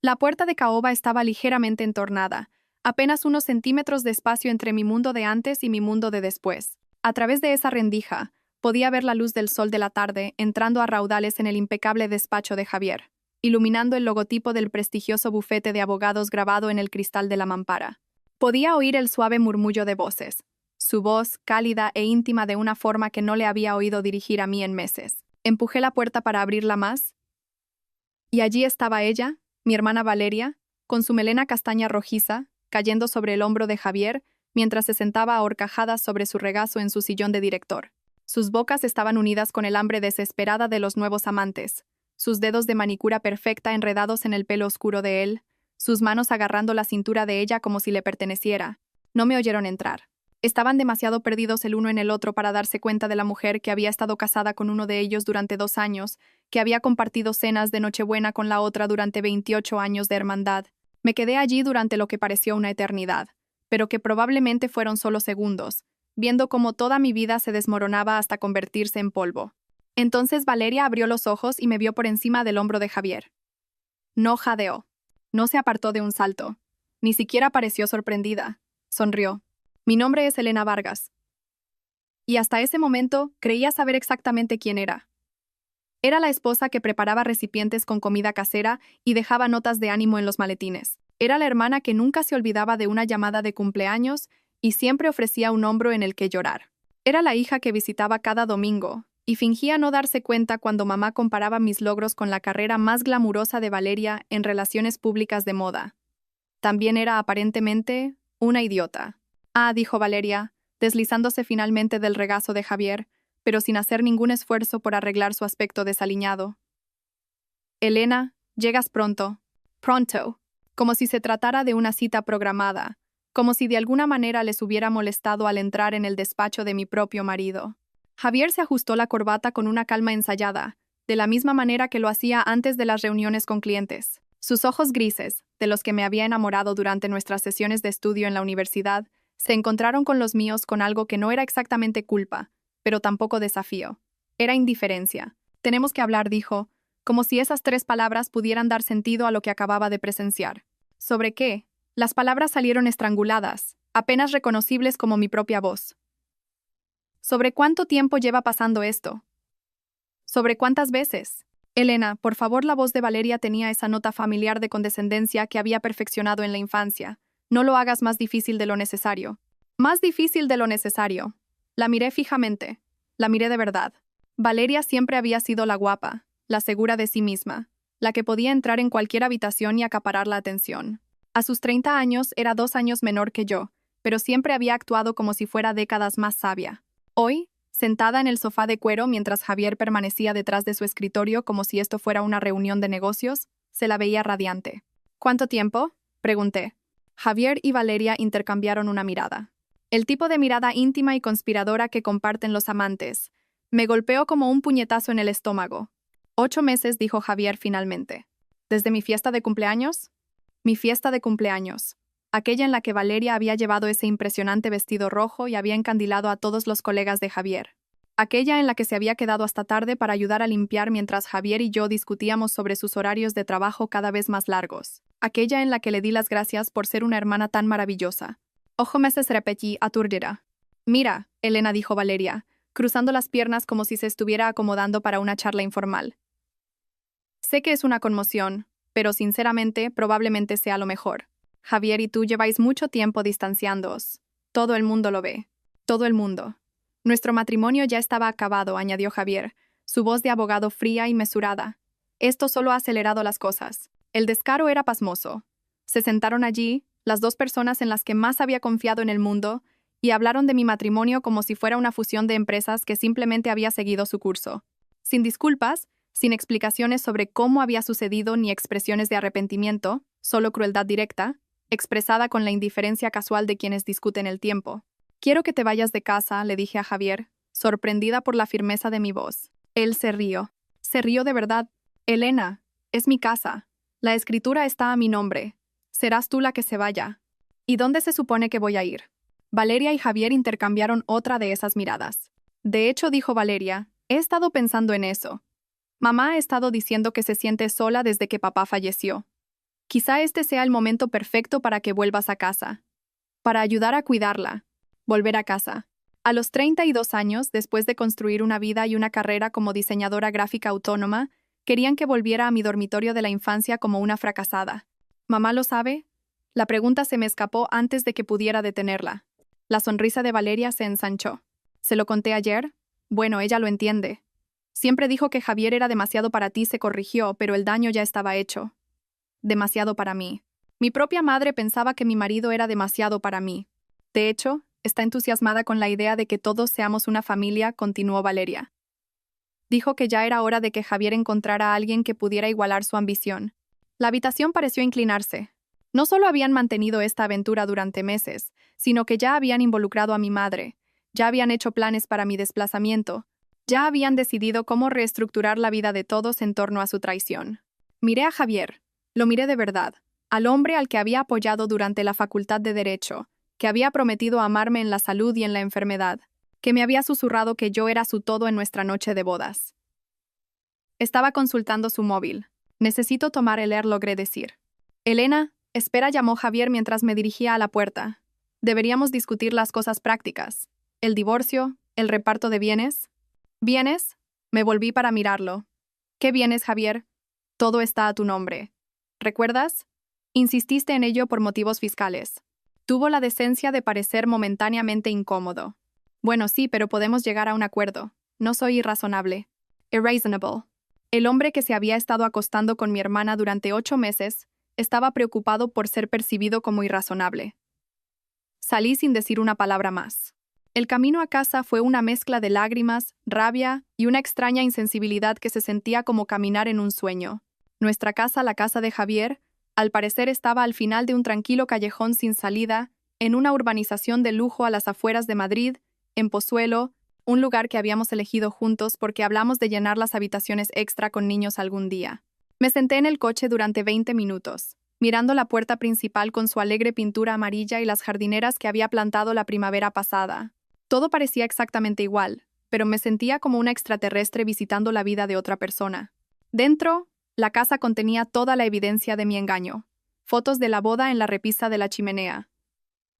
La puerta de caoba estaba ligeramente entornada, apenas unos centímetros de espacio entre mi mundo de antes y mi mundo de después. A través de esa rendija, podía ver la luz del sol de la tarde entrando a raudales en el impecable despacho de Javier, iluminando el logotipo del prestigioso bufete de abogados grabado en el cristal de la mampara. Podía oír el suave murmullo de voces, su voz cálida e íntima de una forma que no le había oído dirigir a mí en meses. Empujé la puerta para abrirla más, y allí estaba ella, mi hermana Valeria, con su melena castaña rojiza, cayendo sobre el hombro de Javier, mientras se sentaba a horcajadas sobre su regazo en su sillón de director. Sus bocas estaban unidas con el hambre desesperada de los nuevos amantes, sus dedos de manicura perfecta enredados en el pelo oscuro de él, sus manos agarrando la cintura de ella como si le perteneciera. No me oyeron entrar. Estaban demasiado perdidos el uno en el otro para darse cuenta de la mujer que había estado casada con uno de ellos durante 2 años, que había compartido cenas de Nochebuena con la otra durante 28 años de hermandad. Me quedé allí durante lo que pareció una eternidad, pero que probablemente fueron solo segundos, viendo cómo toda mi vida se desmoronaba hasta convertirse en polvo. Entonces Valeria abrió los ojos y me vio por encima del hombro de Javier. No jadeó. No se apartó de un salto. Ni siquiera pareció sorprendida. Sonrió. Mi nombre es Elena Vargas. Y hasta ese momento creía saber exactamente quién era. Era la esposa que preparaba recipientes con comida casera y dejaba notas de ánimo en los maletines. Era la hermana que nunca se olvidaba de una llamada de cumpleaños y siempre ofrecía un hombro en el que llorar. Era la hija que visitaba cada domingo y fingía no darse cuenta cuando mamá comparaba mis logros con la carrera más glamurosa de Valeria en relaciones públicas de moda. También era aparentemente una idiota. Ah, dijo Valeria, deslizándose finalmente del regazo de Javier, pero sin hacer ningún esfuerzo por arreglar su aspecto desaliñado. Elena, llegas pronto. Pronto. Como si se tratara de una cita programada, como si de alguna manera les hubiera molestado al entrar en el despacho de mi propio marido. Javier se ajustó la corbata con una calma ensayada, de la misma manera que lo hacía antes de las reuniones con clientes. Sus ojos grises, de los que me había enamorado durante nuestras sesiones de estudio en la universidad, se encontraron con los míos con algo que no era exactamente culpa, pero tampoco desafío. Era indiferencia. Tenemos que hablar, dijo, como si esas 3 palabras pudieran dar sentido a lo que acababa de presenciar. ¿Sobre qué? Las palabras salieron estranguladas, apenas reconocibles como mi propia voz. ¿Sobre cuánto tiempo lleva pasando esto? ¿Sobre cuántas veces? Elena, por favor, la voz de Valeria tenía esa nota familiar de condescendencia que había perfeccionado en la infancia. No lo hagas más difícil de lo necesario. Más difícil de lo necesario. La miré fijamente. La miré de verdad. Valeria siempre había sido la guapa, la segura de sí misma, la que podía entrar en cualquier habitación y acaparar la atención. A sus 30 años era 2 años menor que yo, pero siempre había actuado como si fuera décadas más sabia. Hoy, sentada en el sofá de cuero mientras Javier permanecía detrás de su escritorio como si esto fuera una reunión de negocios, se la veía radiante. ¿Cuánto tiempo? Pregunté. Javier y Valeria intercambiaron una mirada. El tipo de mirada íntima y conspiradora que comparten los amantes. Me golpeó como un puñetazo en el estómago. 8 meses, dijo Javier finalmente. ¿Desde mi fiesta de cumpleaños? Mi fiesta de cumpleaños. Aquella en la que Valeria había llevado ese impresionante vestido rojo y había encandilado a todos los colegas de Javier. Aquella en la que se había quedado hasta tarde para ayudar a limpiar mientras Javier y yo discutíamos sobre sus horarios de trabajo cada vez más largos. Aquella en la que le di las gracias por ser una hermana tan maravillosa. Ojo meses repetí aturdida. Mira, Elena, dijo Valeria, cruzando las piernas como si se estuviera acomodando para una charla informal. Sé que es una conmoción, pero sinceramente probablemente sea lo mejor. Javier y tú lleváis mucho tiempo distanciándoos. Todo el mundo lo ve. Todo el mundo. Nuestro matrimonio ya estaba acabado, añadió Javier, su voz de abogado fría y mesurada. Esto solo ha acelerado las cosas. El descaro era pasmoso. Se sentaron allí, las 2 personas en las que más había confiado en el mundo, y hablaron de mi matrimonio como si fuera una fusión de empresas que simplemente había seguido su curso. Sin disculpas, sin explicaciones sobre cómo había sucedido ni expresiones de arrepentimiento, solo crueldad directa, expresada con la indiferencia casual de quienes discuten el tiempo. Quiero que te vayas de casa, le dije a Javier, sorprendida por la firmeza de mi voz. Él se rió. Se rió de verdad. Elena, es mi casa. La escritura está a mi nombre. Serás tú la que se vaya. ¿Y dónde se supone que voy a ir? Valeria y Javier intercambiaron otra de esas miradas. De hecho, dijo Valeria, he estado pensando en eso. Mamá ha estado diciendo que se siente sola desde que papá falleció. Quizá este sea el momento perfecto para que vuelvas a casa. Para ayudar a cuidarla. Volver a casa. A los 32 años, después de construir una vida y una carrera como diseñadora gráfica autónoma, querían que volviera a mi dormitorio de la infancia como una fracasada. ¿Mamá lo sabe? La pregunta se me escapó antes de que pudiera detenerla. La sonrisa de Valeria se ensanchó. ¿Se lo conté ayer? Bueno, ella lo entiende. Siempre dijo que Javier era demasiado para ti, se corrigió, pero el daño ya estaba hecho. Demasiado para mí. Mi propia madre pensaba que mi marido era demasiado para mí. De hecho, está entusiasmada con la idea de que todos seamos una familia, continuó Valeria. Dijo que ya era hora de que Javier encontrara a alguien que pudiera igualar su ambición. La habitación pareció inclinarse. No solo habían mantenido esta aventura durante meses, sino que ya habían involucrado a mi madre, ya habían hecho planes para mi desplazamiento, ya habían decidido cómo reestructurar la vida de todos en torno a su traición. Miré a Javier, lo miré de verdad, al hombre al que había apoyado durante la facultad de Derecho, que había prometido amarme en la salud y en la enfermedad, que me había susurrado que yo era su todo en nuestra noche de bodas. Estaba consultando su móvil. Necesito tomar el air, logré decir. Elena, espera, llamó Javier mientras me dirigía a la puerta. Deberíamos discutir las cosas prácticas. El divorcio, el reparto de bienes. ¿Bienes? Me volví para mirarlo. ¿Qué bienes, Javier? Todo está a tu nombre. ¿Recuerdas? Insististe en ello por motivos fiscales. Tuvo la decencia de parecer momentáneamente incómodo. Bueno, sí, pero podemos llegar a un acuerdo. No soy irrazonable. Irreasonable. El hombre que se había estado acostando con mi hermana durante 8 meses estaba preocupado por ser percibido como irrazonable. Salí sin decir una palabra más. El camino a casa fue una mezcla de lágrimas, rabia y una extraña insensibilidad que se sentía como caminar en un sueño. Nuestra casa, la casa de Javier, al parecer estaba al final de un tranquilo callejón sin salida, en una urbanización de lujo a las afueras de Madrid, en Pozuelo, un lugar que habíamos elegido juntos porque hablamos de llenar las habitaciones extra con niños algún día. Me senté en el coche durante 20 minutos, mirando la puerta principal con su alegre pintura amarilla y las jardineras que había plantado la primavera pasada. Todo parecía exactamente igual, pero me sentía como una extraterrestre visitando la vida de otra persona. Dentro, la casa contenía toda la evidencia de mi engaño. Fotos de la boda en la repisa de la chimenea.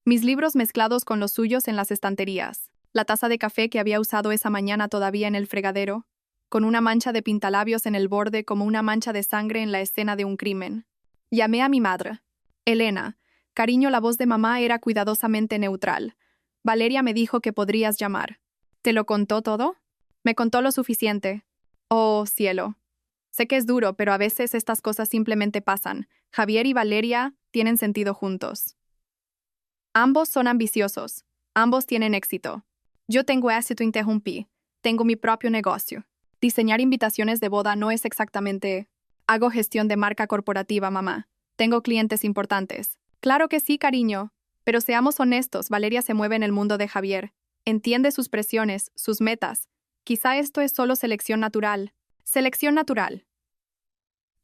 Mis libros mezclados con los suyos en las estanterías. La taza de café que había usado esa mañana todavía en el fregadero, con una mancha de pintalabios en el borde como una mancha de sangre en la escena de un crimen. Llamé a mi madre. Elena, cariño, la voz de mamá era cuidadosamente neutral. Valeria me dijo que podrías llamar. ¿Te lo contó todo? Me contó lo suficiente. Oh, cielo. Sé que es duro, pero a veces estas cosas simplemente pasan. Javier y Valeria tienen sentido juntos. Ambos son ambiciosos. Ambos tienen éxito. Yo tengo éxito, interrumpí. Tengo mi propio negocio. Diseñar invitaciones de boda no es exactamente... Hago gestión de marca corporativa, mamá. Tengo clientes importantes. Claro que sí, cariño. Pero seamos honestos, Valeria se mueve en el mundo de Javier. Entiende sus presiones, sus metas. Quizá esto es solo selección natural. Selección natural.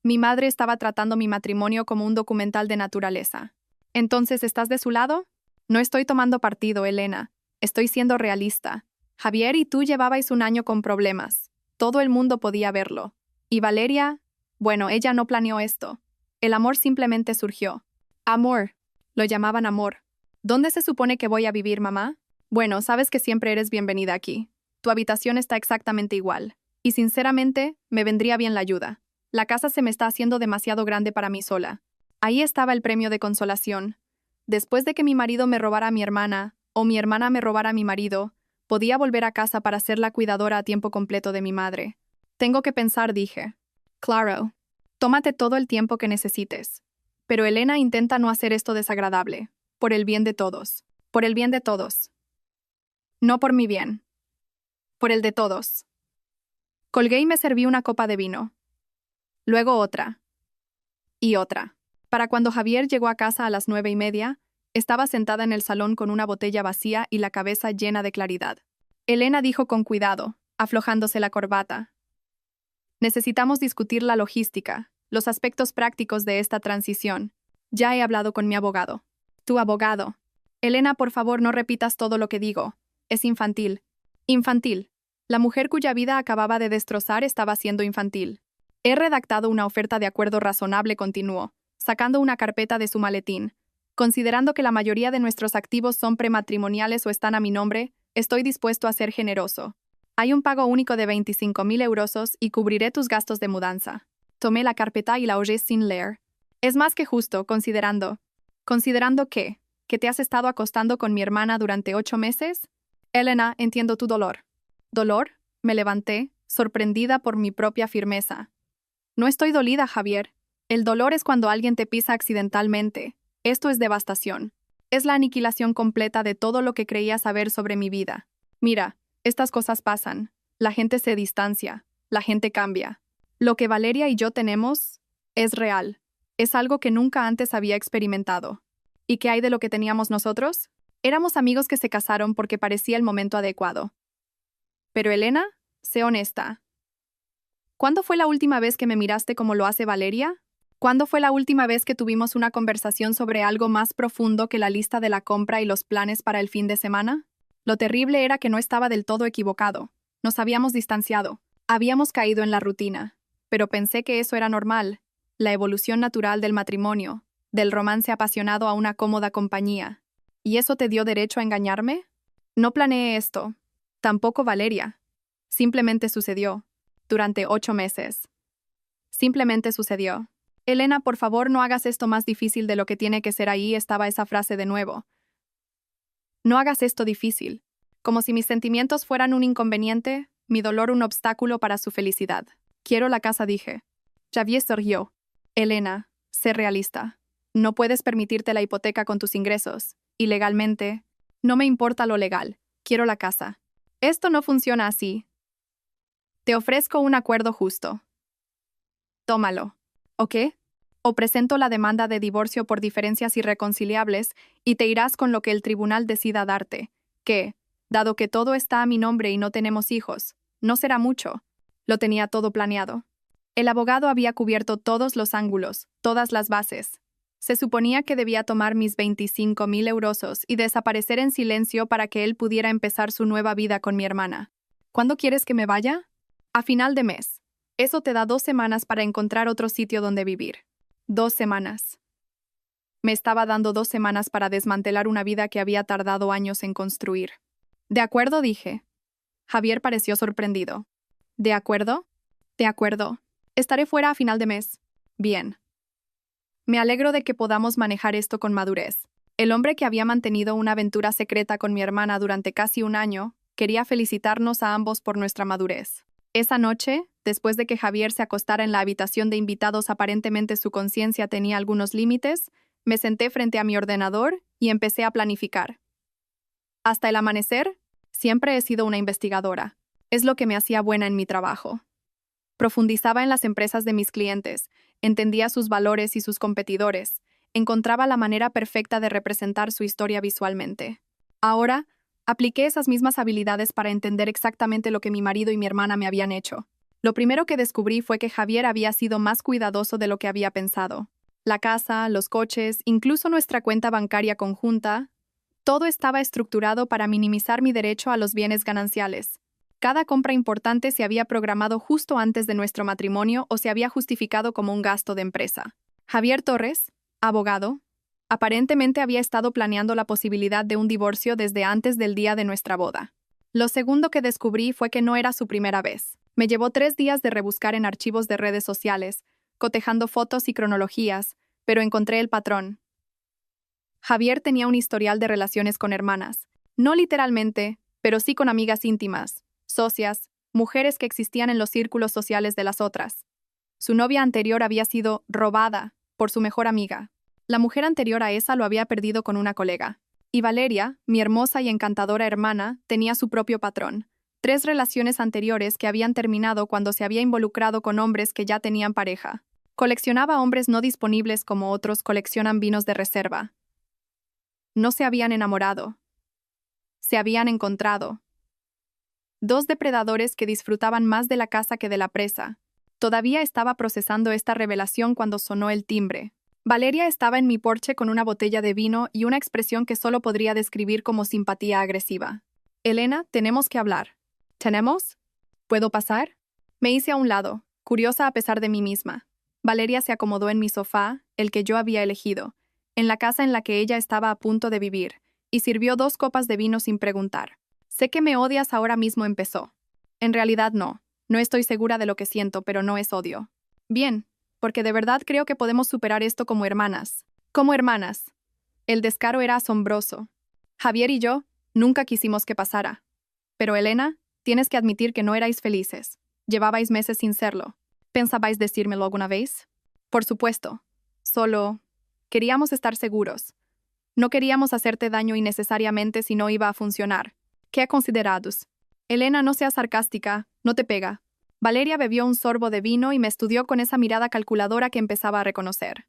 Mi madre estaba tratando mi matrimonio como un documental de naturaleza. ¿Entonces estás de su lado? No estoy tomando partido, Elena. Estoy siendo realista. Javier y tú llevabais un año con problemas. Todo el mundo podía verlo. Y Valeria, bueno, ella no planeó esto. El amor simplemente surgió. Amor. Lo llamaban amor. ¿Dónde se supone que voy a vivir, mamá? Bueno, sabes que siempre eres bienvenida aquí. Tu habitación está exactamente igual. Y sinceramente, me vendría bien la ayuda. La casa se me está haciendo demasiado grande para mí sola. Ahí estaba el premio de consolación. Después de que mi marido me robara a mi hermana, o mi hermana me robara a mi marido, podía volver a casa para ser la cuidadora a tiempo completo de mi madre. Tengo que pensar, dije. Claro. Tómate todo el tiempo que necesites. Pero Elena, intenta no hacer esto desagradable. Por el bien de todos. Por el bien de todos. No por mi bien. Por el de todos. Colgué y me serví una copa de vino. Luego otra. Y otra. Para cuando Javier llegó a casa a las 9:30, estaba sentada en el salón con una botella vacía y la cabeza llena de claridad. Elena dijo con cuidado, aflojándose la corbata. Necesitamos discutir la logística, los aspectos prácticos de esta transición. Ya he hablado con mi abogado. Tu abogado. Elena, por favor, no repitas todo lo que digo. Es infantil. Infantil. La mujer cuya vida acababa de destrozar estaba siendo infantil. He redactado una oferta de acuerdo razonable, continuó. sacando una carpeta de su maletín. Considerando que la mayoría de nuestros activos son prematrimoniales o están a mi nombre, estoy dispuesto a ser generoso. Hay un pago único de 25.000 euros y cubriré tus gastos de mudanza. Tomé la carpeta y la hollé sin leer. Es más que justo, considerando. ¿Considerando qué? ¿Que te has estado acostando con mi hermana durante 8 meses? Elena, entiendo tu dolor. ¿Dolor? Me levanté, sorprendida por mi propia firmeza. No estoy dolida, Javier. El dolor es cuando alguien te pisa accidentalmente. Esto es devastación. Es la aniquilación completa de todo lo que creía saber sobre mi vida. Mira, estas cosas pasan. La gente se distancia. La gente cambia. Lo que Valeria y yo tenemos es real. Es algo que nunca antes había experimentado. ¿Y qué hay de lo que teníamos nosotros? Éramos amigos que se casaron porque parecía el momento adecuado. Pero Elena, sé honesta. ¿Cuándo fue la última vez que me miraste como lo hace Valeria? ¿Cuándo fue la última vez que tuvimos una conversación sobre algo más profundo que la lista de la compra y los planes para el fin de semana? Lo terrible era que no estaba del todo equivocado. Nos habíamos distanciado. Habíamos caído en la rutina. Pero pensé que eso era normal. La evolución natural del matrimonio, del romance apasionado a una cómoda compañía. ¿Y eso te dio derecho a engañarme? No planeé esto. Tampoco Valeria. Simplemente sucedió. Durante 8 meses. Simplemente sucedió. Elena, por favor, no hagas esto más difícil de lo que tiene que ser. Ahí estaba esa frase de nuevo. No hagas esto difícil. Como si mis sentimientos fueran un inconveniente, mi dolor un obstáculo para su felicidad. Quiero la casa, dije. Javier sonrió. Elena, sé realista. No puedes permitirte la hipoteca con tus ingresos. Y legalmente, no me importa lo legal. Quiero la casa. Esto no funciona así. Te ofrezco un acuerdo justo. Tómalo. ¿O qué? O presento la demanda de divorcio por diferencias irreconciliables y te irás con lo que el tribunal decida darte, que, dado que todo está a mi nombre y no tenemos hijos, no será mucho. Lo tenía todo planeado. El abogado había cubierto todos los ángulos, todas las bases. Se suponía que debía tomar mis 25.000 euros y desaparecer en silencio para que él pudiera empezar su nueva vida con mi hermana. ¿Cuándo quieres que me vaya? A final de mes. Eso te da 2 semanas para encontrar otro sitio donde vivir. 2 semanas. Me estaba dando 2 semanas para desmantelar una vida que había tardado años en construir. De acuerdo, dije. Javier pareció sorprendido. ¿De acuerdo? De acuerdo. Estaré fuera a final de mes. Bien. Me alegro de que podamos manejar esto con madurez. El hombre que había mantenido una aventura secreta con mi hermana durante casi un año, quería felicitarnos a ambos por nuestra madurez. Esa noche, después de que Javier se acostara en la habitación de invitados, aparentemente su conciencia tenía algunos límites, me senté frente a mi ordenador y empecé a planificar. Hasta el amanecer, siempre he sido una investigadora. Es lo que me hacía buena en mi trabajo. Profundizaba en las empresas de mis clientes, entendía sus valores y sus competidores, encontraba la manera perfecta de representar su historia visualmente. Ahora, apliqué esas mismas habilidades para entender exactamente lo que mi marido y mi hermana me habían hecho. Lo primero que descubrí fue que Javier había sido más cuidadoso de lo que había pensado. La casa, los coches, incluso nuestra cuenta bancaria conjunta, todo estaba estructurado para minimizar mi derecho a los bienes gananciales. Cada compra importante se había programado justo antes de nuestro matrimonio o se había justificado como un gasto de empresa. Javier Torres, abogado, aparentemente había estado planeando la posibilidad de un divorcio desde antes del día de nuestra boda. Lo segundo que descubrí fue que no era su primera vez. Me llevó 3 días de rebuscar en archivos de redes sociales, cotejando fotos y cronologías, pero encontré el patrón. Javier tenía un historial de relaciones con hermanas. No literalmente, pero sí con amigas íntimas, socias, mujeres que existían en los círculos sociales de las otras. Su novia anterior había sido robada por su mejor amiga. La mujer anterior a esa lo había perdido con una colega. Y Valeria, mi hermosa y encantadora hermana, tenía su propio patrón. 3 relaciones anteriores que habían terminado cuando se había involucrado con hombres que ya tenían pareja. Coleccionaba hombres no disponibles como otros coleccionan vinos de reserva. No se habían enamorado. Se habían encontrado. 2 depredadores que disfrutaban más de la caza que de la presa. Todavía estaba procesando esta revelación cuando sonó el timbre. Valeria estaba en mi porche con una botella de vino y una expresión que solo podría describir como simpatía agresiva. Elena, tenemos que hablar. ¿Tenemos? ¿Puedo pasar? Me hice a un lado, curiosa a pesar de mí misma. Valeria se acomodó en mi sofá, el que yo había elegido, en la casa en la que ella estaba a punto de vivir, y sirvió 2 copas de vino sin preguntar. Sé que me odias ahora mismo, empezó. En realidad no. No estoy segura de lo que siento, pero no es odio. Bien, porque de verdad creo que podemos superar esto como hermanas. Como hermanas. El descaro era asombroso. Javier y yo nunca quisimos que pasara. Pero Elena, tienes que admitir que no erais felices. Llevabais meses sin serlo. ¿Pensabais decírmelo alguna vez? Por supuesto. Solo queríamos estar seguros. No queríamos hacerte daño innecesariamente si no iba a funcionar. ¿Qué considerados? Elena, no seas sarcástica, no te pega. Valeria bebió un sorbo de vino y me estudió con esa mirada calculadora que empezaba a reconocer.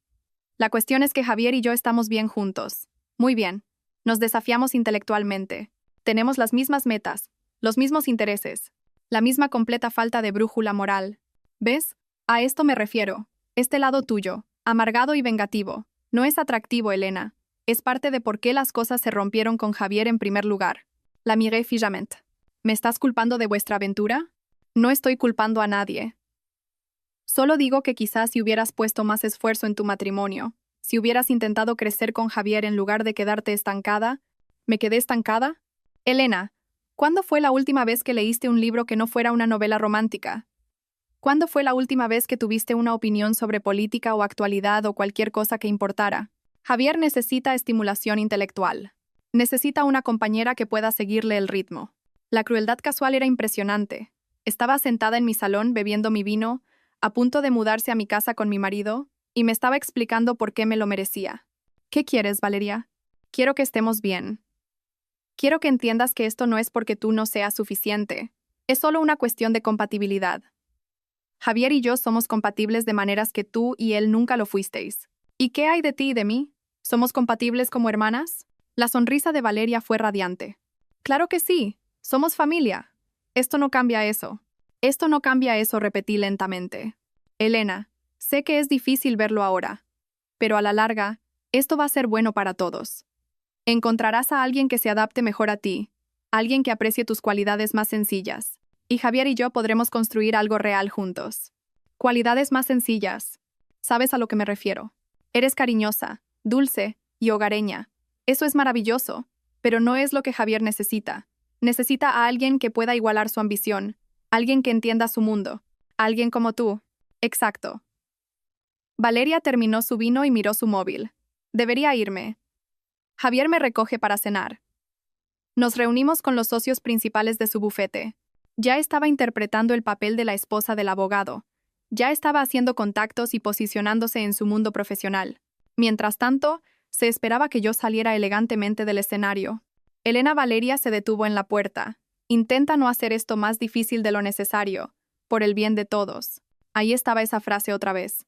La cuestión es que Javier y yo estamos bien juntos. Muy bien. Nos desafiamos intelectualmente. Tenemos las mismas metas, los mismos intereses, la misma completa falta de brújula moral. ¿Ves? A esto me refiero. Este lado tuyo, amargado y vengativo, no es atractivo, Elena. Es parte de por qué las cosas se rompieron con Javier en primer lugar. La miré fijamente. ¿Me estás culpando de vuestra aventura? No estoy culpando a nadie. Solo digo que quizás si hubieras puesto más esfuerzo en tu matrimonio, si hubieras intentado crecer con Javier en lugar de quedarte estancada. ¿Me quedé estancada? Elena, ¿cuándo fue la última vez que leíste un libro que no fuera una novela romántica? ¿Cuándo fue la última vez que tuviste una opinión sobre política o actualidad o cualquier cosa que importara? Javier necesita estimulación intelectual. Necesita una compañera que pueda seguirle el ritmo. La crueldad casual era impresionante. Estaba sentada en mi salón bebiendo mi vino, a punto de mudarse a mi casa con mi marido, y me estaba explicando por qué me lo merecía. ¿Qué quieres, Valeria? Quiero que estemos bien. Quiero que entiendas que esto no es porque tú no seas suficiente. Es solo una cuestión de compatibilidad. Javier y yo somos compatibles de maneras que tú y él nunca lo fuisteis. ¿Y qué hay de ti y de mí? ¿Somos compatibles como hermanas? La sonrisa de Valeria fue radiante. Claro que sí. Somos familia. Esto no cambia eso. Esto no cambia eso, repetí lentamente. Elena, sé que es difícil verlo ahora, pero a la larga, esto va a ser bueno para todos. Encontrarás a alguien que se adapte mejor a ti, alguien que aprecie tus cualidades más sencillas, y Javier y yo podremos construir algo real juntos. Cualidades más sencillas. ¿Sabes a lo que me refiero? Eres cariñosa, dulce y hogareña. Eso es maravilloso, pero no es lo que Javier necesita. Necesita a alguien que pueda igualar su ambición, alguien que entienda su mundo, alguien como tú. Exacto. Valeria terminó su vino y miró su móvil. Debería irme. Javier me recoge para cenar. Nos reunimos con los socios principales de su bufete. Ya estaba interpretando el papel de la esposa del abogado. Ya estaba haciendo contactos y posicionándose en su mundo profesional. Mientras tanto, se esperaba que yo saliera elegantemente del escenario. Elena Valeria se detuvo en la puerta. Intenta no hacer esto más difícil de lo necesario, por el bien de todos. Ahí estaba esa frase otra vez.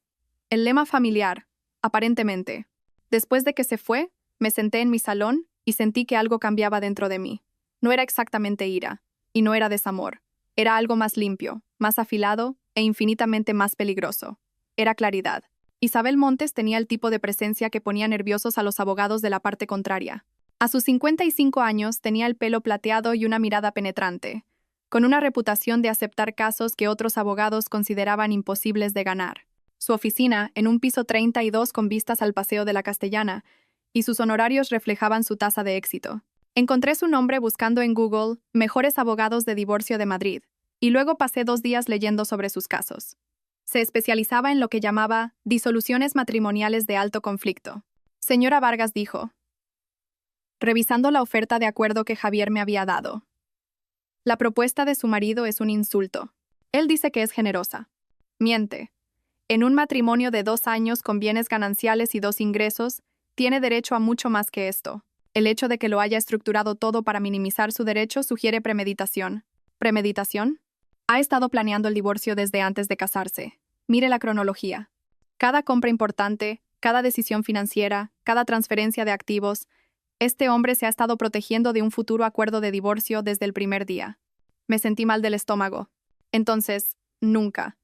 El lema familiar, aparentemente. Después de que se fue, me senté en mi salón y sentí que algo cambiaba dentro de mí. No era exactamente ira, y no era desamor. Era algo más limpio, más afilado e infinitamente más peligroso. Era claridad. Isabel Montes tenía el tipo de presencia que ponía nerviosos a los abogados de la parte contraria. A sus 55 años tenía el pelo plateado y una mirada penetrante, con una reputación de aceptar casos que otros abogados consideraban imposibles de ganar. Su oficina, en un piso 32 con vistas al Paseo de la Castellana, y sus honorarios reflejaban su tasa de éxito. Encontré su nombre buscando en Google Mejores Abogados de Divorcio de Madrid, y luego pasé 2 días leyendo sobre sus casos. Se especializaba en lo que llamaba disoluciones matrimoniales de alto conflicto. Señora Vargas dijo, revisando la oferta de acuerdo que Javier me había dado. La propuesta de su marido es un insulto. Él dice que es generosa. Miente. En un matrimonio de 2 años con bienes gananciales y 2 ingresos, tiene derecho a mucho más que esto. El hecho de que lo haya estructurado todo para minimizar su derecho sugiere premeditación. ¿Premeditación? Ha estado planeando el divorcio desde antes de casarse. Mire la cronología. Cada compra importante, cada decisión financiera, cada transferencia de activos, este hombre se ha estado protegiendo de un futuro acuerdo de divorcio desde el primer día. Me sentí mal del estómago. Entonces, nunca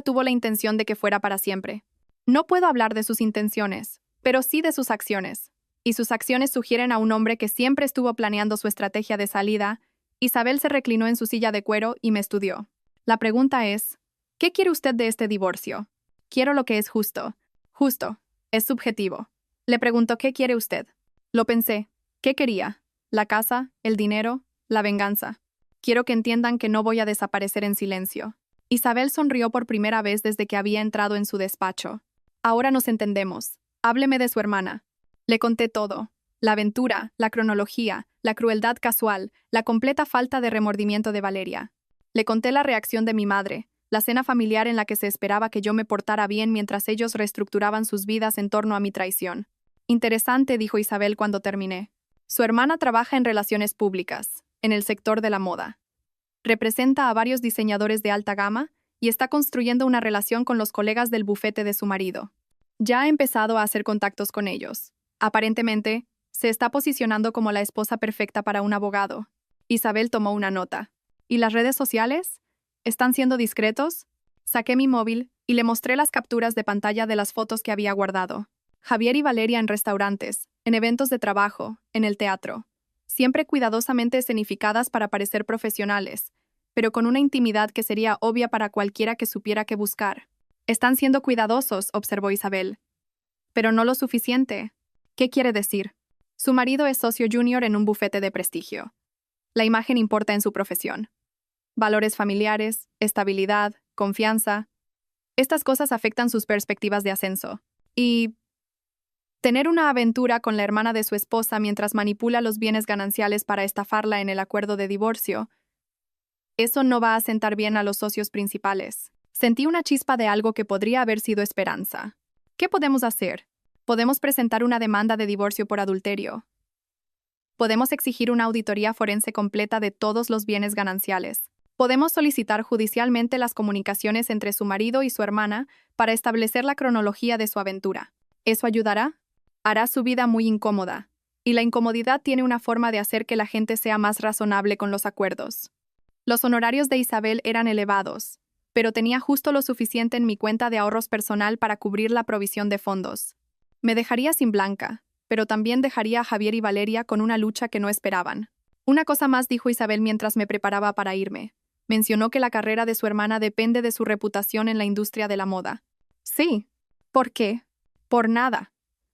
tuvo la intención de que fuera para siempre. No puedo hablar de sus intenciones, pero sí de sus acciones. Y sus acciones sugieren a un hombre que siempre estuvo planeando su estrategia de salida. Isabel se reclinó en su silla de cuero y me estudió. La pregunta es, ¿qué quiere usted de este divorcio? Quiero lo que es justo. Justo. Es subjetivo. Le preguntó ¿qué quiere usted? Lo pensé. ¿Qué quería? ¿La casa? ¿El dinero? ¿La venganza? Quiero que entiendan que no voy a desaparecer en silencio. Isabel sonrió por primera vez desde que había entrado en su despacho. Ahora nos entendemos. Hábleme de su hermana. Le conté todo. La aventura, la cronología, la crueldad casual, la completa falta de remordimiento de Valeria. Le conté la reacción de mi madre, la cena familiar en la que se esperaba que yo me portara bien mientras ellos reestructuraban sus vidas en torno a mi traición. Interesante, dijo Isabel cuando terminé. Su hermana trabaja en relaciones públicas, en el sector de la moda. Representa a varios diseñadores de alta gama y está construyendo una relación con los colegas del bufete de su marido. Ya ha empezado a hacer contactos con ellos. Aparentemente, se está posicionando como la esposa perfecta para un abogado. Isabel tomó una nota. ¿Y las redes sociales? ¿Están siendo discretos? Saqué mi móvil y le mostré las capturas de pantalla de las fotos que había guardado. Javier y Valeria en restaurantes, en eventos de trabajo, en el teatro. Siempre cuidadosamente escenificadas para parecer profesionales, pero con una intimidad que sería obvia para cualquiera que supiera qué buscar. Están siendo cuidadosos, observó Isabel. Pero no lo suficiente. ¿Qué quiere decir? Su marido es socio junior en un bufete de prestigio. La imagen importa en su profesión. Valores familiares, estabilidad, confianza. Estas cosas afectan sus perspectivas de ascenso. Y tener una aventura con la hermana de su esposa mientras manipula los bienes gananciales para estafarla en el acuerdo de divorcio, eso no va a sentar bien a los socios principales. Sentí una chispa de algo que podría haber sido esperanza. ¿Qué podemos hacer? Podemos presentar una demanda de divorcio por adulterio. Podemos exigir una auditoría forense completa de todos los bienes gananciales. Podemos solicitar judicialmente las comunicaciones entre su marido y su hermana para establecer la cronología de su aventura. ¿Eso ayudará? Hará su vida muy incómoda. Y la incomodidad tiene una forma de hacer que la gente sea más razonable con los acuerdos. Los honorarios de Isabel eran elevados, pero tenía justo lo suficiente en mi cuenta de ahorros personal para cubrir la provisión de fondos. Me dejaría sin Blanca, pero también dejaría a Javier y Valeria con una lucha que no esperaban. Una cosa más, dijo Isabel mientras me preparaba para irme. Mencionó que la carrera de su hermana depende de su reputación en la industria de la moda. Sí. ¿Por qué? Por nada.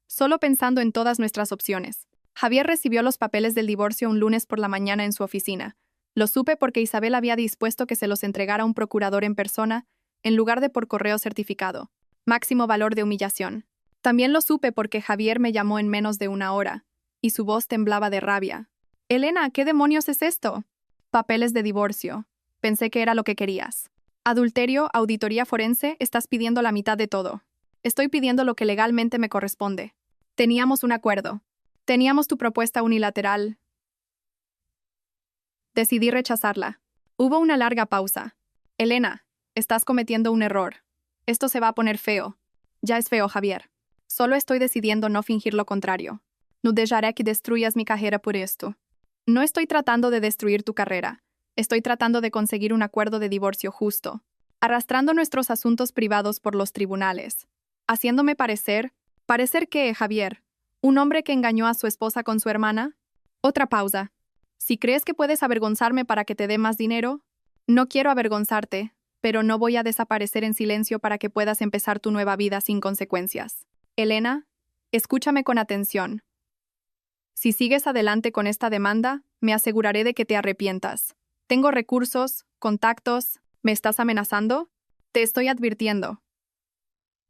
Solo pensando en todas nuestras opciones. Javier recibió los papeles del divorcio un lunes por la mañana en su oficina. Lo supe porque Isabel había dispuesto que se los entregara a un procurador en persona, en lugar de por correo certificado. Máximo valor de humillación. También lo supe porque Javier me llamó en menos de una hora, y su voz temblaba de rabia. Elena, ¿qué demonios es esto? Papeles de divorcio. Pensé que era lo que querías. Adulterio, auditoría forense, estás pidiendo la mitad de todo. Estoy pidiendo lo que legalmente me corresponde. Teníamos un acuerdo. Teníamos tu propuesta unilateral. Decidí rechazarla. Hubo una larga pausa. Elena, estás cometiendo un error. Esto se va a poner feo. Ya es feo, Javier. Solo estoy decidiendo no fingir lo contrario. No dejaré que destruyas mi carrera por esto. No estoy tratando de destruir tu carrera. Estoy tratando de conseguir un acuerdo de divorcio justo. Arrastrando nuestros asuntos privados por los tribunales. Haciéndome parecer... ¿Parecer qué, Javier? ¿Un hombre que engañó a su esposa con su hermana? Otra pausa. Si crees que puedes avergonzarme para que te dé más dinero, no quiero avergonzarte, pero no voy a desaparecer en silencio para que puedas empezar tu nueva vida sin consecuencias. Elena, escúchame con atención. Si sigues adelante con esta demanda, me aseguraré de que te arrepientas. Tengo recursos, contactos. ¿Me estás amenazando? Te estoy advirtiendo.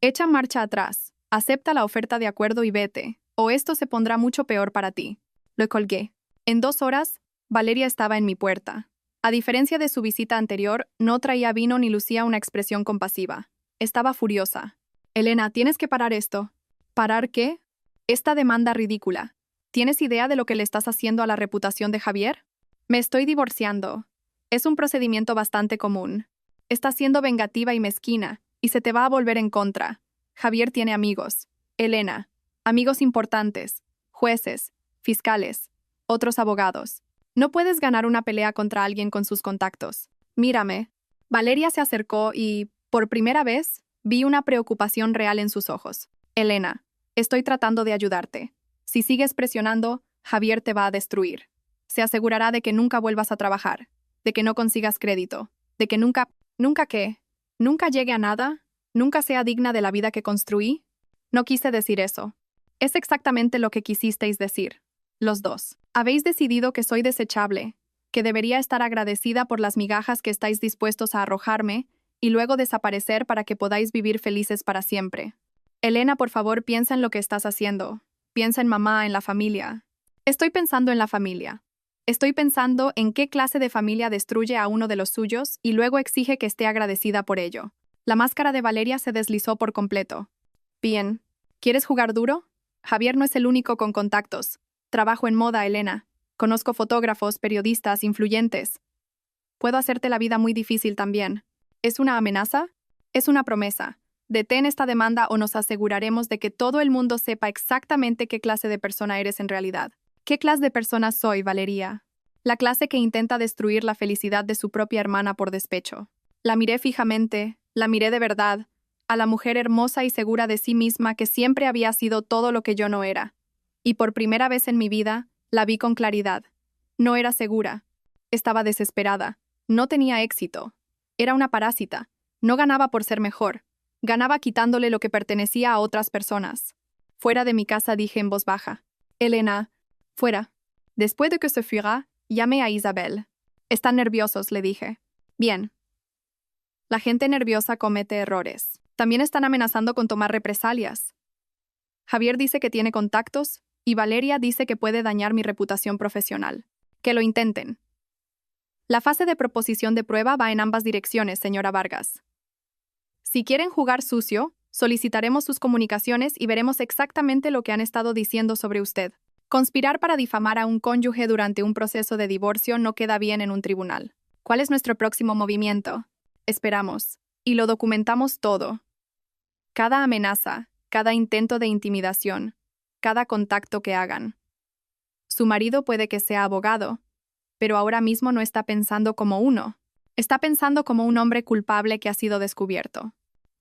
Echa marcha atrás, acepta la oferta de acuerdo y vete, o esto se pondrá mucho peor para ti. Lo colgué. En 2 horas, Valeria estaba en mi puerta. A diferencia de su visita anterior, no traía vino ni lucía una expresión compasiva. Estaba furiosa. Elena, tienes que parar esto. ¿Parar qué? Esta demanda ridícula. ¿Tienes idea de lo que le estás haciendo a la reputación de Javier? Me estoy divorciando. Es un procedimiento bastante común. Estás siendo vengativa y mezquina, y se te va a volver en contra. Javier tiene amigos. Elena. Amigos importantes. Jueces. Fiscales. Otros abogados. No puedes ganar una pelea contra alguien con sus contactos. Mírame. Valeria se acercó y, por primera vez, vi una preocupación real en sus ojos. Elena, estoy tratando de ayudarte. Si sigues presionando, Javier te va a destruir. Se asegurará de que nunca vuelvas a trabajar, de que no consigas crédito, de que ¿Nunca qué? ¿Nunca llegue a nada? ¿Nunca sea digna de la vida que construí? No quise decir eso. Es exactamente lo que quisisteis decir. Los dos. Habéis decidido que soy desechable, que debería estar agradecida por las migajas que estáis dispuestos a arrojarme y luego desaparecer para que podáis vivir felices para siempre. Elena, por favor, piensa en lo que estás haciendo. Piensa en mamá, en la familia. Estoy pensando en la familia. Estoy pensando en qué clase de familia destruye a uno de los suyos y luego exige que esté agradecida por ello. La máscara de Valeria se deslizó por completo. Bien. ¿Quieres jugar duro? Javier no es el único con contactos. Trabajo en moda, Elena. Conozco fotógrafos, periodistas, influyentes. Puedo hacerte la vida muy difícil también. ¿Es una amenaza? Es una promesa. Detén esta demanda o nos aseguraremos de que todo el mundo sepa exactamente qué clase de persona eres en realidad. ¿Qué clase de persona soy, Valeria? La clase que intenta destruir la felicidad de su propia hermana por despecho. La miré fijamente, la miré de verdad, a la mujer hermosa y segura de sí misma que siempre había sido todo lo que yo no era. Y por primera vez en mi vida, la vi con claridad. No era segura. Estaba desesperada. No tenía éxito. Era una parásita. No ganaba por ser mejor. Ganaba quitándole lo que pertenecía a otras personas. Fuera de mi casa dije en voz baja. Elena, fuera. Después de que se fuera, llamé a Isabel. Están nerviosos, le dije. Bien. La gente nerviosa comete errores. También están amenazando con tomar represalias. Javier dice que tiene contactos y Valeria dice que puede dañar mi reputación profesional. Que lo intenten. La fase de proposición de prueba va en ambas direcciones, señora Vargas. Si quieren jugar sucio, solicitaremos sus comunicaciones y veremos exactamente lo que han estado diciendo sobre usted. Conspirar para difamar a un cónyuge durante un proceso de divorcio no queda bien en un tribunal. ¿Cuál es nuestro próximo movimiento? Esperamos. Y lo documentamos todo. Cada amenaza, cada intento de intimidación, cada contacto que hagan. Su marido puede que sea abogado, pero ahora mismo no está pensando como uno. Está pensando como un hombre culpable que ha sido descubierto.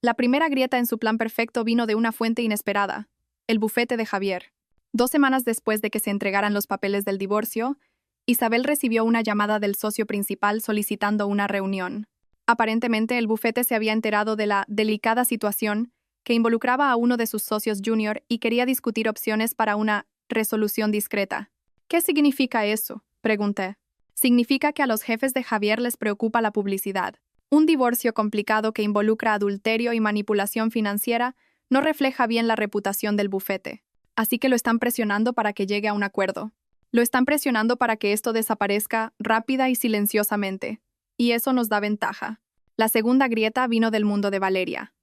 La primera grieta en su plan perfecto vino de una fuente inesperada, el bufete de Javier. 2 semanas después de que se entregaran los papeles del divorcio, Isabel recibió una llamada del socio principal solicitando una reunión. Aparentemente, el bufete se había enterado de la delicada situación que involucraba a uno de sus socios junior y quería discutir opciones para una resolución discreta. ¿Qué significa eso?, pregunté. Significa que a los jefes de Javier les preocupa la publicidad. Un divorcio complicado que involucra adulterio y manipulación financiera no refleja bien la reputación del bufete. Así que lo están presionando para que llegue a un acuerdo. Lo están presionando para que esto desaparezca rápida y silenciosamente. Y eso nos da ventaja. La segunda grieta vino del mundo de Valeria.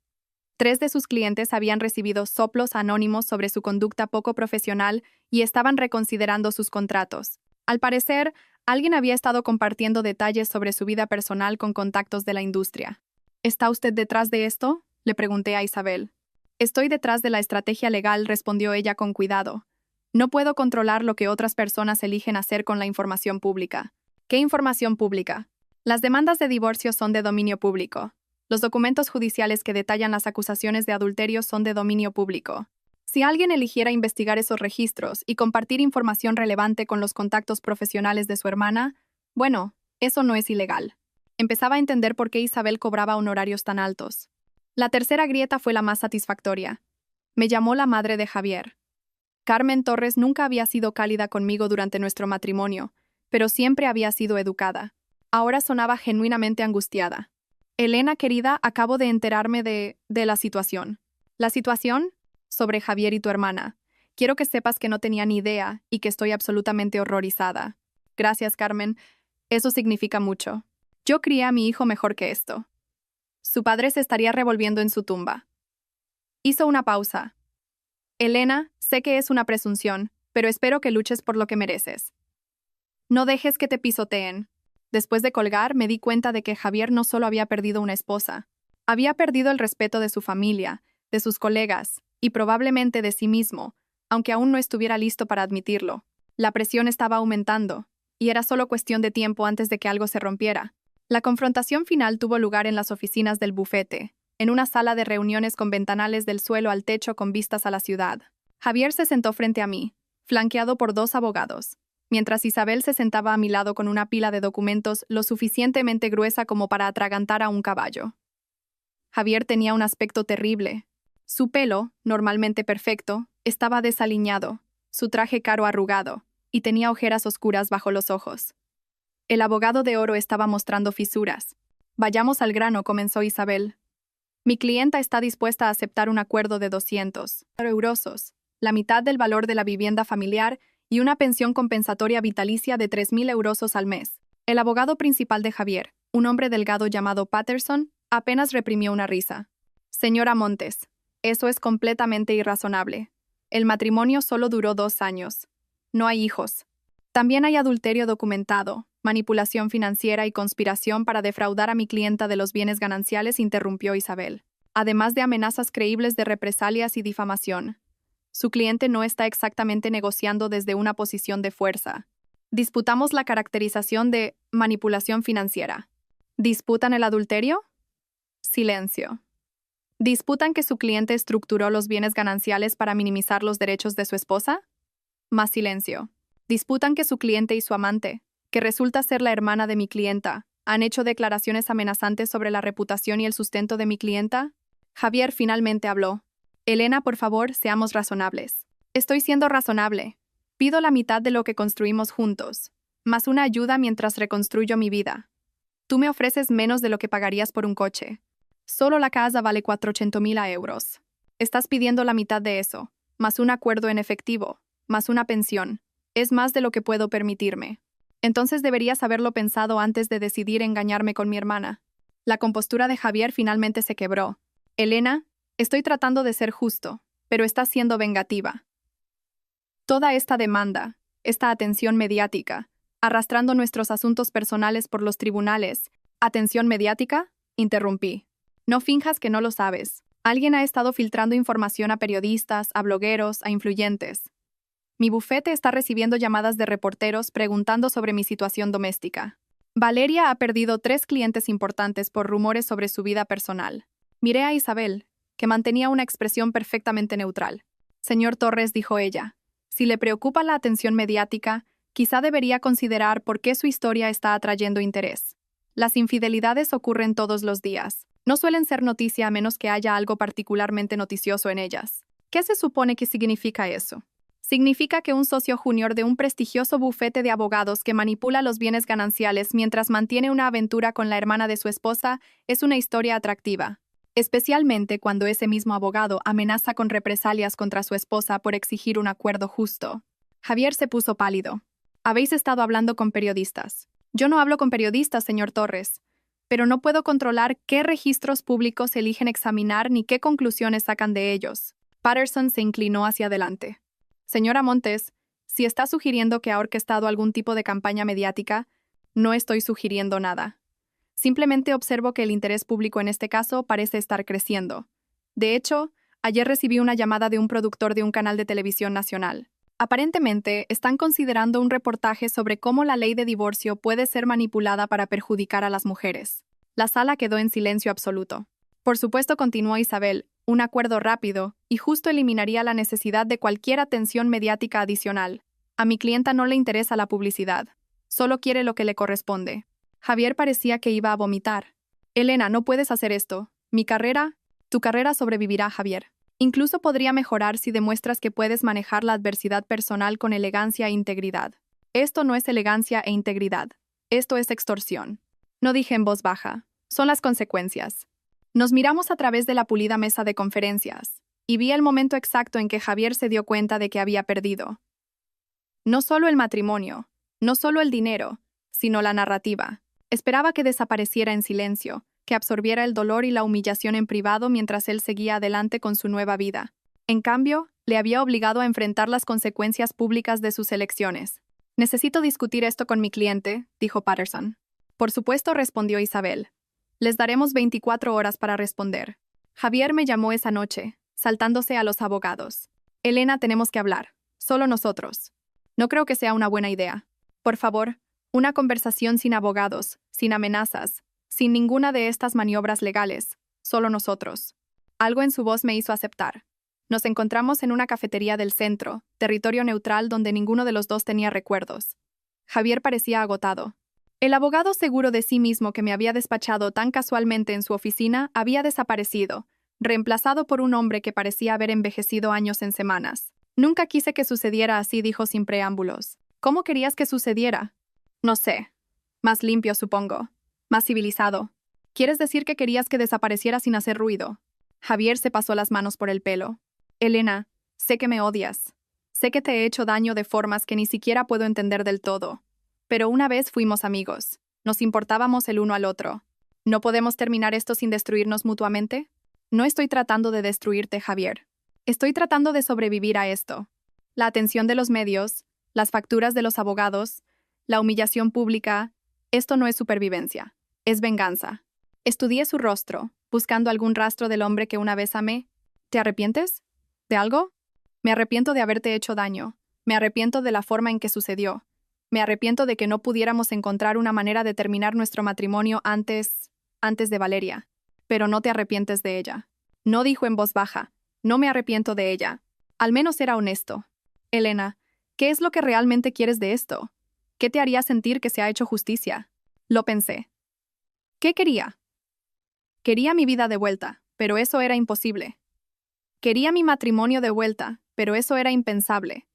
3 de sus clientes habían recibido soplos anónimos sobre su conducta poco profesional y estaban reconsiderando sus contratos. Al parecer, alguien había estado compartiendo detalles sobre su vida personal con contactos de la industria. ¿Está usted detrás de esto?, le pregunté a Isabel. Estoy detrás de la estrategia legal, respondió ella con cuidado. No puedo controlar lo que otras personas eligen hacer con la información pública. ¿Qué información pública? Las demandas de divorcio son de dominio público. Los documentos judiciales que detallan las acusaciones de adulterio son de dominio público. Si alguien eligiera investigar esos registros y compartir información relevante con los contactos profesionales de su hermana, bueno, eso no es ilegal. Empezaba a entender por qué Isabel cobraba honorarios tan altos. La tercera grieta fue la más satisfactoria. Me llamó la madre de Javier. Carmen Torres nunca había sido cálida conmigo durante nuestro matrimonio, pero siempre había sido educada. Ahora sonaba genuinamente angustiada. Elena, querida, acabo de enterarme de la situación. ¿La situación? Sobre Javier y tu hermana. Quiero que sepas que no tenía ni idea y que estoy absolutamente horrorizada. Gracias, Carmen. Eso significa mucho. Yo crié a mi hijo mejor que esto. Su padre se estaría revolviendo en su tumba. Hizo una pausa. Elena, sé que es una presunción, pero espero que luches por lo que mereces. No dejes que te pisoteen. Después de colgar, me di cuenta de que Javier no solo había perdido una esposa, había perdido el respeto de su familia, de sus colegas, y probablemente de sí mismo, aunque aún no estuviera listo para admitirlo. La presión estaba aumentando, y era solo cuestión de tiempo antes de que algo se rompiera. La confrontación final tuvo lugar en las oficinas del bufete, en una sala de reuniones con ventanales del suelo al techo con vistas a la ciudad. Javier se sentó frente a mí, flanqueado por 2 abogados, mientras Isabel se sentaba a mi lado con una pila de documentos lo suficientemente gruesa como para atragantar a un caballo. Javier tenía un aspecto terrible. Su pelo, normalmente perfecto, estaba desaliñado, su traje caro arrugado, y tenía ojeras oscuras bajo los ojos. El abogado de oro estaba mostrando fisuras. Vayamos al grano, comenzó Isabel. Mi clienta está dispuesta a aceptar un acuerdo de 200 euros, la mitad del valor de la vivienda familiar y una pensión compensatoria vitalicia de 3.000 euros al mes. El abogado principal de Javier, un hombre delgado llamado Patterson, apenas reprimió una risa. Señora Montes, eso es completamente irrazonable. El matrimonio solo duró 2 años. No hay hijos. También hay adulterio documentado, manipulación financiera y conspiración para defraudar a mi clienta de los bienes gananciales, interrumpió Isabel. Además de amenazas creíbles de represalias y difamación. Su cliente no está exactamente negociando desde una posición de fuerza. Disputamos la caracterización de manipulación financiera. ¿Disputan el adulterio? Silencio. ¿Disputan que su cliente estructuró los bienes gananciales para minimizar los derechos de su esposa? Más silencio. ¿Disputan que su cliente y su amante, que resulta ser la hermana de mi clienta, han hecho declaraciones amenazantes sobre la reputación y el sustento de mi clienta? Javier finalmente habló. Elena, por favor, seamos razonables. Estoy siendo razonable. Pido la mitad de lo que construimos juntos, más una ayuda mientras reconstruyo mi vida. Tú me ofreces menos de lo que pagarías por un coche. Solo la casa vale 400.000 euros. Estás pidiendo la mitad de eso, más un acuerdo en efectivo, más una pensión. Es más de lo que puedo permitirme. Entonces deberías haberlo pensado antes de decidir engañarme con mi hermana. La compostura de Javier finalmente se quebró. Elena, estoy tratando de ser justo, pero estás siendo vengativa. Toda esta demanda, esta atención mediática, arrastrando nuestros asuntos personales por los tribunales. ¿Atención mediática? Interrumpí. No finjas que no lo sabes. Alguien ha estado filtrando información a periodistas, a blogueros, a influyentes. Mi bufete está recibiendo llamadas de reporteros preguntando sobre mi situación doméstica. Valeria ha perdido 3 clientes importantes por rumores sobre su vida personal. Miré a Isabel, que mantenía una expresión perfectamente neutral. Señor Torres, dijo ella, si le preocupa la atención mediática, quizá debería considerar por qué su historia está atrayendo interés. Las infidelidades ocurren todos los días. No suelen ser noticia a menos que haya algo particularmente noticioso en ellas. ¿Qué se supone que significa eso? Significa que un socio junior de un prestigioso bufete de abogados que manipula los bienes gananciales mientras mantiene una aventura con la hermana de su esposa es una historia atractiva, especialmente cuando ese mismo abogado amenaza con represalias contra su esposa por exigir un acuerdo justo. Javier se puso pálido. Habéis estado hablando con periodistas. Yo no hablo con periodistas, señor Torres, pero no puedo controlar qué registros públicos eligen examinar ni qué conclusiones sacan de ellos. Patterson se inclinó hacia adelante. Señora Montes, si está sugiriendo que ha orquestado algún tipo de campaña mediática, no estoy sugiriendo nada. Simplemente observo que el interés público en este caso parece estar creciendo. De hecho, ayer recibí una llamada de un productor de un canal de televisión nacional. Aparentemente, están considerando un reportaje sobre cómo la ley de divorcio puede ser manipulada para perjudicar a las mujeres. La sala quedó en silencio absoluto. Por supuesto, continuó Isabel, un acuerdo rápido y justo eliminaría la necesidad de cualquier atención mediática adicional. A mi clienta no le interesa la publicidad. Solo quiere lo que le corresponde. Javier parecía que iba a vomitar. Elena, no puedes hacer esto. Tu carrera sobrevivirá, Javier. Incluso podría mejorar si demuestras que puedes manejar la adversidad personal con elegancia e integridad. Esto no es elegancia e integridad. Esto es extorsión. No dije en voz baja. Son las consecuencias. Nos miramos a través de la pulida mesa de conferencias, y vi el momento exacto en que Javier se dio cuenta de que había perdido. No solo el matrimonio, no solo el dinero, sino la narrativa. Esperaba que desapareciera en silencio, que absorbiera el dolor y la humillación en privado mientras él seguía adelante con su nueva vida. En cambio, le había obligado a enfrentar las consecuencias públicas de sus elecciones. Necesito discutir esto con mi cliente, dijo Patterson. Por supuesto, respondió Isabel. Les daremos 24 horas para responder. Javier me llamó esa noche, saltándose a los abogados. Elena, tenemos que hablar. Solo nosotros. No creo que sea una buena idea. Por favor, una conversación sin abogados, sin amenazas, sin ninguna de estas maniobras legales. Solo nosotros. Algo en su voz me hizo aceptar. Nos encontramos en una cafetería del centro, territorio neutral donde ninguno de los dos tenía recuerdos. Javier parecía agotado. El abogado seguro de sí mismo que me había despachado tan casualmente en su oficina había desaparecido, reemplazado por un hombre que parecía haber envejecido años en semanas. Nunca quise que sucediera así, dijo sin preámbulos. ¿Cómo querías que sucediera? No sé. Más limpio, supongo. Más civilizado. ¿Quieres decir que querías que desapareciera sin hacer ruido? Javier se pasó las manos por el pelo. Elena, sé que me odias. Sé que te he hecho daño de formas que ni siquiera puedo entender del todo. Pero una vez fuimos amigos. Nos importábamos el uno al otro. ¿No podemos terminar esto sin destruirnos mutuamente? No estoy tratando de destruirte, Javier. Estoy tratando de sobrevivir a esto. La atención de los medios, las facturas de los abogados, la humillación pública, esto no es supervivencia, es venganza. Estudié su rostro, buscando algún rastro del hombre que una vez amé. ¿Te arrepientes? ¿De algo? Me arrepiento de haberte hecho daño. Me arrepiento de la forma en que sucedió. Me arrepiento de que no pudiéramos encontrar una manera de terminar nuestro matrimonio antes de Valeria. Pero no te arrepientes de ella. No dijo en voz baja. No me arrepiento de ella. Al menos era honesto. Elena, ¿qué es lo que realmente quieres de esto? ¿Qué te haría sentir que se ha hecho justicia? Lo pensé. ¿Qué quería? Quería mi vida de vuelta, pero eso era imposible. Quería mi matrimonio de vuelta, pero eso era impensable.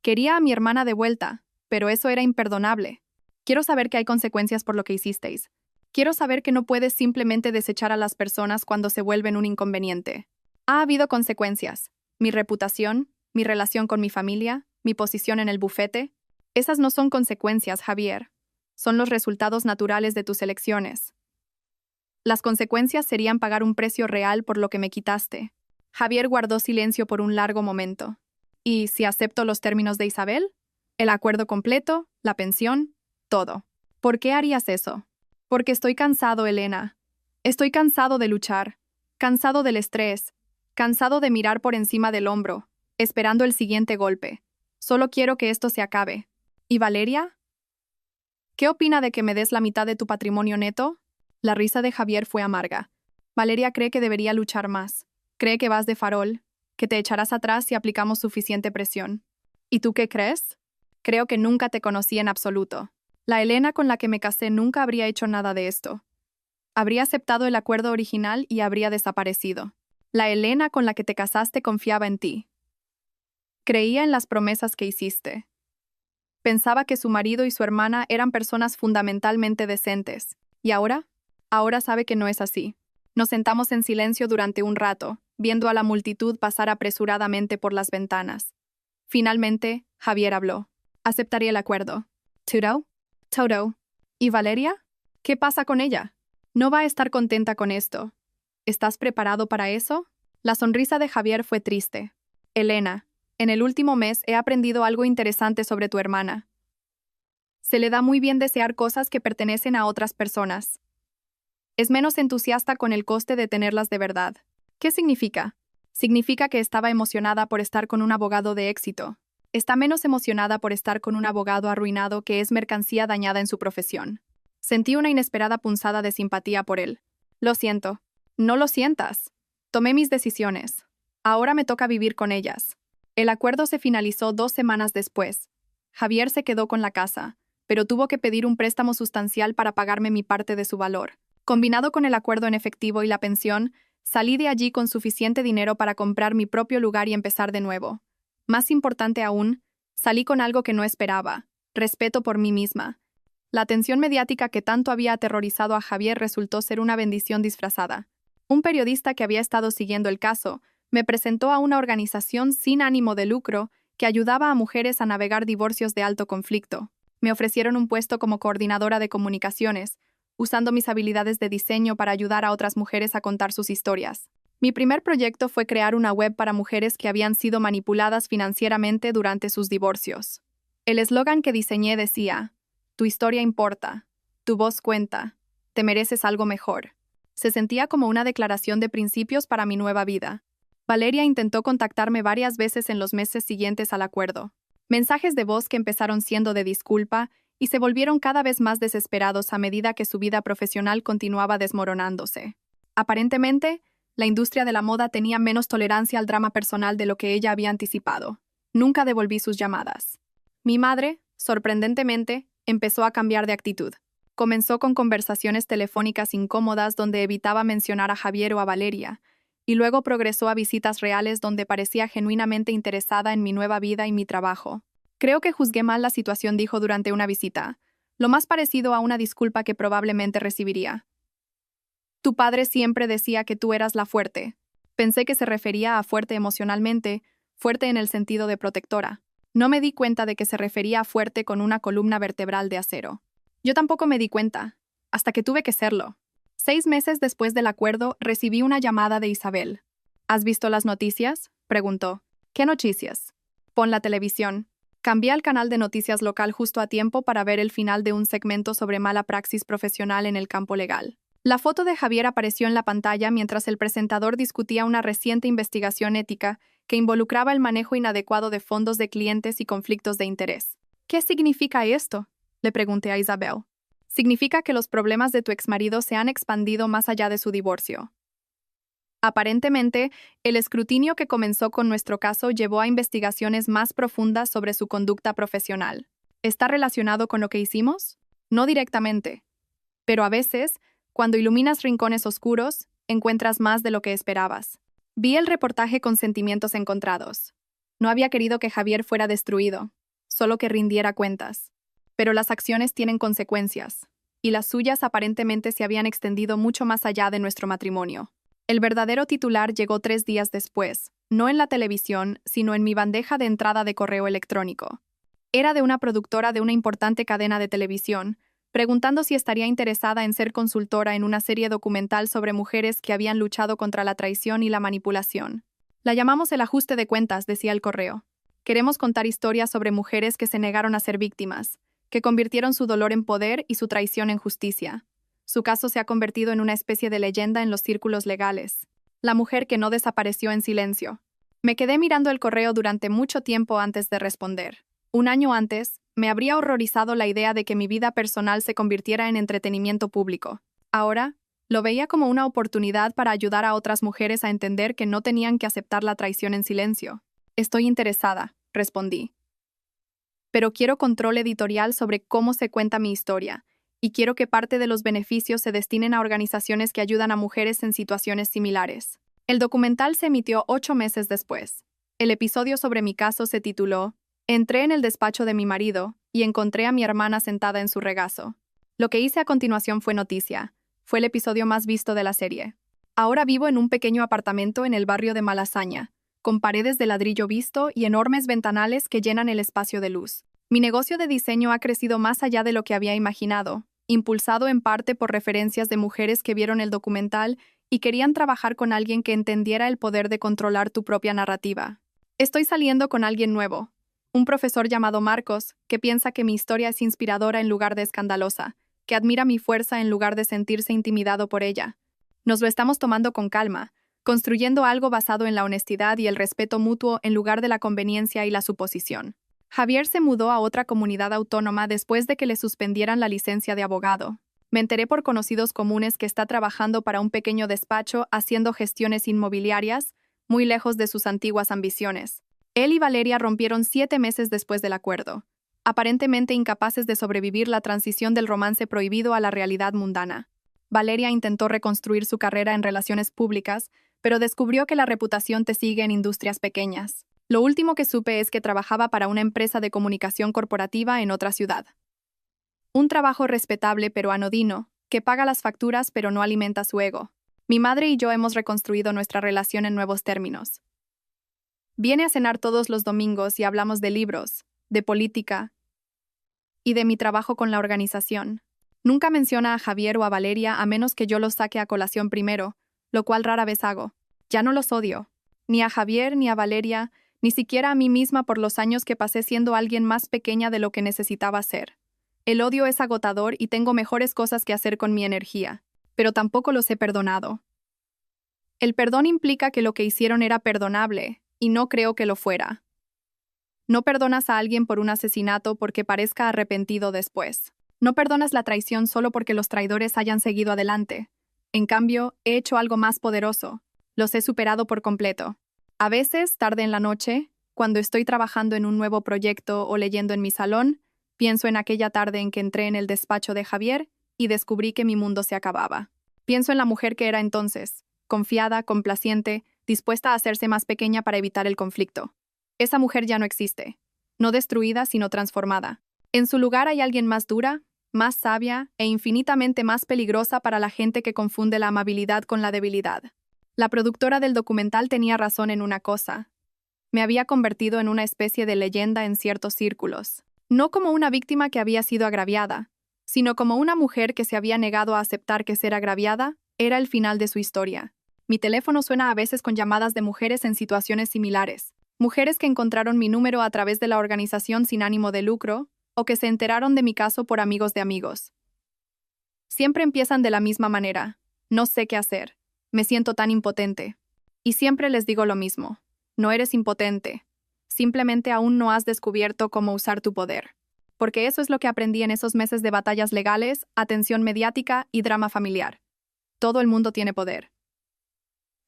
Quería a mi hermana de vuelta, pero eso era imperdonable. Quiero saber que hay consecuencias por lo que hicisteis. Quiero saber que no puedes simplemente desechar a las personas cuando se vuelven un inconveniente. Ha habido consecuencias. Mi reputación, mi relación con mi familia, mi posición en el bufete. Esas no son consecuencias, Javier. Son los resultados naturales de tus elecciones. Las consecuencias serían pagar un precio real por lo que me quitaste. Javier guardó silencio por un largo momento. ¿Y si acepto los términos de Isabel? El acuerdo completo, la pensión, todo. ¿Por qué harías eso? Porque estoy cansado, Elena. Estoy cansado de luchar, cansado del estrés, cansado de mirar por encima del hombro, esperando el siguiente golpe. Solo quiero que esto se acabe. ¿Y Valeria? ¿Qué opina de que me des la mitad de tu patrimonio neto? La risa de Javier fue amarga. Valeria cree que debería luchar más. Cree que vas de farol, que te echarás atrás si aplicamos suficiente presión. ¿Y tú qué crees? Creo que nunca te conocí en absoluto. La Elena con la que me casé nunca habría hecho nada de esto. Habría aceptado el acuerdo original y habría desaparecido. La Elena con la que te casaste confiaba en ti. Creía en las promesas que hiciste. Pensaba que su marido y su hermana eran personas fundamentalmente decentes. ¿Y ahora? Ahora sabe que no es así. Nos sentamos en silencio durante un rato, viendo a la multitud pasar apresuradamente por las ventanas. Finalmente, Javier habló. Aceptaría el acuerdo. ¿Toto? Toto. ¿Y Valeria? ¿Qué pasa con ella? No va a estar contenta con esto. ¿Estás preparado para eso? La sonrisa de Javier fue triste. Elena, en el último mes he aprendido algo interesante sobre tu hermana. Se le da muy bien desear cosas que pertenecen a otras personas. Es menos entusiasta con el coste de tenerlas de verdad. ¿Qué significa? Significa que estaba emocionada por estar con un abogado de éxito. Está menos emocionada por estar con un abogado arruinado que es mercancía dañada en su profesión. Sentí una inesperada punzada de simpatía por él. Lo siento. No lo sientas. Tomé mis decisiones. Ahora me toca vivir con ellas. El acuerdo se finalizó 2 semanas después. Javier se quedó con la casa, pero tuvo que pedir un préstamo sustancial para pagarme mi parte de su valor. Combinado con el acuerdo en efectivo y la pensión, salí de allí con suficiente dinero para comprar mi propio lugar y empezar de nuevo. Más importante aún, salí con algo que no esperaba: respeto por mí misma. La atención mediática que tanto había aterrorizado a Javier resultó ser una bendición disfrazada. Un periodista que había estado siguiendo el caso me presentó a una organización sin ánimo de lucro que ayudaba a mujeres a navegar divorcios de alto conflicto. Me ofrecieron un puesto como coordinadora de comunicaciones, usando mis habilidades de diseño para ayudar a otras mujeres a contar sus historias. Mi primer proyecto fue crear una web para mujeres que habían sido manipuladas financieramente durante sus divorcios. El eslogan que diseñé decía: "Tu historia importa, tu voz cuenta, te mereces algo mejor". Se sentía como una declaración de principios para mi nueva vida. Valeria intentó contactarme varias veces en los meses siguientes al acuerdo. Mensajes de voz que empezaron siendo de disculpa y se volvieron cada vez más desesperados a medida que su vida profesional continuaba desmoronándose. Aparentemente, la industria de la moda tenía menos tolerancia al drama personal de lo que ella había anticipado. Nunca devolví sus llamadas. Mi madre, sorprendentemente, Empezó a cambiar de actitud. Comenzó con conversaciones telefónicas incómodas donde evitaba mencionar a Javier o a Valeria, y luego progresó a visitas reales donde parecía genuinamente interesada en mi nueva vida y mi trabajo. Creo que juzgué mal la situación, dijo durante una visita, lo más parecido a una disculpa que probablemente recibiría. Tu padre siempre decía que tú eras la fuerte. Pensé que se refería a fuerte emocionalmente, fuerte en el sentido de protectora. No me di cuenta de que se refería a fuerte con una columna vertebral de acero. Yo tampoco me di cuenta, hasta que tuve que serlo. 6 meses después del acuerdo, recibí una llamada de Isabel. ¿Has visto las noticias?, preguntó. ¿Qué noticias? Pon la televisión. Cambié al canal de noticias local justo a tiempo para ver el final de un segmento sobre mala praxis profesional en el campo legal. La foto de Javier apareció en la pantalla mientras el presentador discutía una reciente investigación ética que involucraba el manejo inadecuado de fondos de clientes y conflictos de interés. ¿Qué significa esto?, le pregunté a Isabel. Significa que los problemas de tu exmarido se han expandido más allá de su divorcio. Aparentemente, el escrutinio que comenzó con nuestro caso llevó a investigaciones más profundas sobre su conducta profesional. ¿Está relacionado con lo que hicimos? No directamente. Pero a veces, cuando iluminas rincones oscuros, encuentras más de lo que esperabas. Vi el reportaje con sentimientos encontrados. No había querido que Javier fuera destruido, solo que rindiera cuentas. Pero las acciones tienen consecuencias, y las suyas aparentemente se habían extendido mucho más allá de nuestro matrimonio. El verdadero titular llegó 3 días después, no en la televisión, sino en mi bandeja de entrada de correo electrónico. Era de una productora de una importante cadena de televisión, preguntando si estaría interesada en ser consultora en una serie documental sobre mujeres que habían luchado contra la traición y la manipulación. La llamamos el ajuste de cuentas, decía el correo. Queremos contar historias sobre mujeres que se negaron a ser víctimas, que convirtieron su dolor en poder y su traición en justicia. Su caso se ha convertido en una especie de leyenda en los círculos legales. La mujer que no desapareció en silencio. Me quedé mirando el correo durante mucho tiempo antes de responder. 1 año antes, me habría horrorizado la idea de que mi vida personal se convirtiera en entretenimiento público. Ahora, lo veía como una oportunidad para ayudar a otras mujeres a entender que no tenían que aceptar la traición en silencio. Estoy interesada, respondí. Pero quiero control editorial sobre cómo se cuenta mi historia, y quiero que parte de los beneficios se destinen a organizaciones que ayudan a mujeres en situaciones similares. El documental se emitió 8 meses después. El episodio sobre mi caso se tituló Entré en el despacho de mi marido y encontré a mi hermana sentada en su regazo. Lo que hice a continuación fue noticia. Fue el episodio más visto de la serie. Ahora vivo en un pequeño apartamento en el barrio de Malasaña, con paredes de ladrillo visto y enormes ventanales que llenan el espacio de luz. Mi negocio de diseño ha crecido más allá de lo que había imaginado, impulsado en parte por referencias de mujeres que vieron el documental y querían trabajar con alguien que entendiera el poder de controlar tu propia narrativa. Estoy saliendo con alguien nuevo, un profesor llamado Marcos, que piensa que mi historia es inspiradora en lugar de escandalosa, que admira mi fuerza en lugar de sentirse intimidado por ella. Nos lo estamos tomando con calma, construyendo algo basado en la honestidad y el respeto mutuo en lugar de la conveniencia y la suposición. Javier se mudó a otra comunidad autónoma después de que le suspendieran la licencia de abogado. Me enteré por conocidos comunes que está trabajando para un pequeño despacho haciendo gestiones inmobiliarias, muy lejos de sus antiguas ambiciones. Él y Valeria rompieron 7 meses después del acuerdo, aparentemente incapaces de sobrevivir la transición del romance prohibido a la realidad mundana. Valeria intentó reconstruir su carrera en relaciones públicas, pero descubrió que la reputación te sigue en industrias pequeñas. Lo último que supe es que trabajaba para una empresa de comunicación corporativa en otra ciudad. Un trabajo respetable pero anodino, que paga las facturas pero no alimenta su ego. Mi madre y yo hemos reconstruido nuestra relación en nuevos términos. Viene a cenar todos los domingos y hablamos de libros, de política y de mi trabajo con la organización. Nunca menciona a Javier o a Valeria a menos que yo los saque a colación primero, lo cual rara vez hago. Ya no los odio, ni a Javier ni a Valeria, ni siquiera a mí misma por los años que pasé siendo alguien más pequeña de lo que necesitaba ser. El odio es agotador y tengo mejores cosas que hacer con mi energía, pero tampoco los he perdonado. El perdón implica que lo que hicieron era perdonable, y no creo que lo fuera. No perdonas a alguien por un asesinato porque parezca arrepentido después. No perdonas la traición solo porque los traidores hayan seguido adelante. En cambio, he hecho algo más poderoso. Los he superado por completo. A veces, tarde en la noche, cuando estoy trabajando en un nuevo proyecto o leyendo en mi salón, Pienso en aquella tarde en que entré en el despacho de Javier y descubrí que mi mundo se acababa. Pienso en la mujer que era entonces, confiada, complaciente, dispuesta a hacerse más pequeña para evitar el conflicto. Esa mujer ya no existe. No destruida, sino transformada. En su lugar hay alguien más dura, más sabia e infinitamente más peligrosa para la gente que confunde la amabilidad con la debilidad. La productora del documental tenía razón en una cosa. Me había convertido en una especie de leyenda en ciertos círculos. No como una víctima que había sido agraviada, sino como una mujer que se había negado a aceptar que ser agraviada era el final de su historia. Mi teléfono suena a veces con llamadas de mujeres en situaciones similares. Mujeres que encontraron mi número a través de la organización sin ánimo de lucro, o que se enteraron de mi caso por amigos de amigos. Siempre empiezan de la misma manera. No sé qué hacer. Me siento tan impotente. Y siempre les digo lo mismo. No eres impotente. Simplemente aún no has descubierto cómo usar tu poder. Porque eso es lo que aprendí en esos meses de batallas legales, atención mediática y drama familiar. Todo el mundo tiene poder.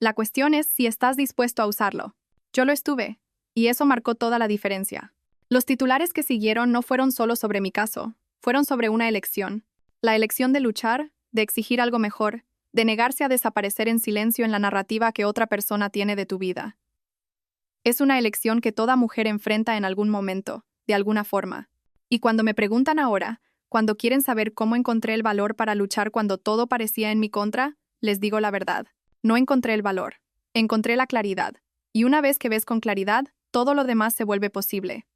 La cuestión es si estás dispuesto a usarlo. Yo lo estuve, y eso marcó toda la diferencia. Los titulares que siguieron no fueron solo sobre mi caso, fueron sobre una elección. La elección de luchar, de exigir algo mejor, de negarse a desaparecer en silencio en la narrativa que otra persona tiene de tu vida. Es una elección que toda mujer enfrenta en algún momento, de alguna forma. Y cuando me preguntan ahora, cuando quieren saber cómo encontré el valor para luchar cuando todo parecía en mi contra, les digo la verdad. No encontré el valor. Encontré la claridad. Y una vez que ves con claridad, todo lo demás se vuelve posible.